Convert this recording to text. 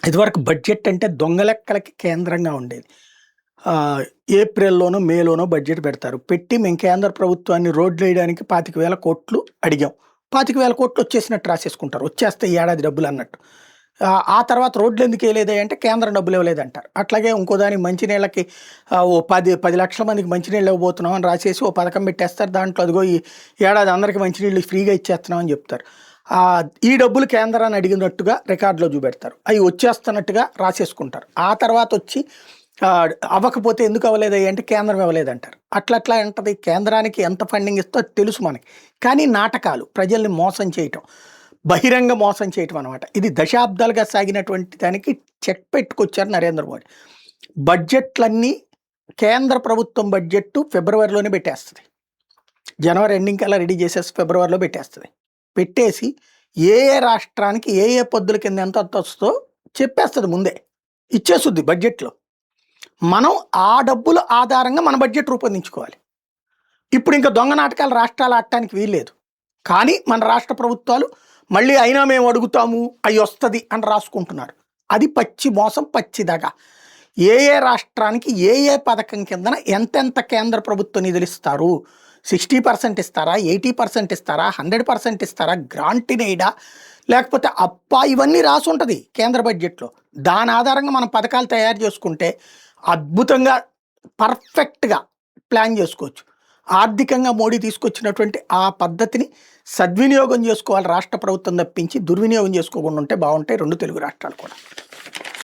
ఇదివరకు బడ్జెట్ అంటే దొంగ లెక్కలకి కేంద్రంగా ఉండేది. ఏప్రిల్‌లోనో, మేలోనో బడ్జెట్ పెడతారు. పెట్టి మేము కేంద్ర ప్రభుత్వాన్ని రోడ్లేయడానికి 25,000 కోట్లు అడిగాం. 25,000 కోట్లు వచ్చేసినట్టు రాసేసుకుంటారు. వచ్చేస్తాయి ఈ ఏడాది డబ్బులన్నట్టు. ఆ తర్వాత రోడ్లెందుకేయలేదయ్యా అంటే కేంద్రం డబ్బులివ్వలేదంటారు. అట్లాగే ఇంకో దానికి మంచినీళ్ళకి ఓ 10 లక్షల మందికి మంచినీళ్ళు ఇవ్వబోతున్నాం అని రాసేసి ఓ పథకం పెట్టేస్తారు. దాంట్లో అదిగో ఈ ఏడాది అందరికి మంచినీళ్ళు ఫ్రీగా ఇచ్చేస్తున్నాం అని చెప్తారు. ఈ డబ్బులు కేంద్రాన్ని అడిగినట్టుగా రికార్డులో చూపెడతారు. అవి వచ్చేస్తున్నట్టుగా రాసేసుకుంటారు. ఆ తర్వాత వచ్చి అవ్వకపోతే ఎందుకు అవ్వలేదయ్యా అంటే కేంద్రం ఇవ్వలేదంటారు. అట్లా అంటది. కేంద్రానికి ఎంత ఫండింగ్ ఇస్తో అది తెలుసు మనకి. కానీ నాటకాలు, ప్రజల్ని మోసం చేయటం, బహిరంగ మోసం చేయటం అనమాట. ఇది దశాబ్దాలుగా సాగినటువంటి దానికి చెక్ పెట్టుకొచ్చారు నరేంద్ర మోడీ. బడ్జెట్లన్నీ కేంద్ర ప్రభుత్వం బడ్జెట్ ఫిబ్రవరిలోనే పెట్టేస్తుంది. జనవరి ఎండింగ్ కల్లా రెడీ చేసేసి ఫిబ్రవరిలో పెట్టేస్తుంది. పెట్టేసి ఏ రాష్ట్రానికి ఏ పద్దుల కింద ఎంత వస్తుందో చెప్పేస్తుంది. ముందే ఇచ్చేస్తుంది బడ్జెట్లో. మనం ఆ డబ్బుల ఆధారంగా మన బడ్జెట్ రూపొందించుకోవాలి. ఇప్పుడు ఇంకా దొంగ నాటకాలు రాష్ట్రాలు ఆడటానికి వీల్లేదు. కానీ మన రాష్ట్ర ప్రభుత్వాలు మళ్ళీ అయినా మేము అడుగుతాము అవి వస్తుంది అని రాసుకుంటున్నారు. అది పచ్చి మోసం, పచ్చిదగా. ఏ రాష్ట్రానికి ఏ పథకం కిందన ఎంతెంత కేంద్ర ప్రభుత్వ నిధులు ఇస్తారు, 60% ఇస్తారా, 80% ఇస్తారా, 100% ఇస్తారా, గ్రాంటినేడా లేకపోతే అప్పా, ఇవన్నీ రాసి ఉంటుంది కేంద్ర బడ్జెట్లో. దాని ఆధారంగా మనం పథకాలు తయారు చేసుకుంటే అద్భుతంగా పర్ఫెక్ట్గా ప్లాన్ చేసుకోవచ్చు. ఆర్థికంగా మోడీ తీసుకొచ్చినటువంటి ఆ పద్ధతిని సద్వినియోగం చేసుకోవాలి రాష్ట్ర ప్రభుత్వం తప్పించి దుర్వినియోగం చేసుకోకుండా ఉంటే బాగుంటాయి 2 తెలుగు రాష్ట్రాలు కూడా.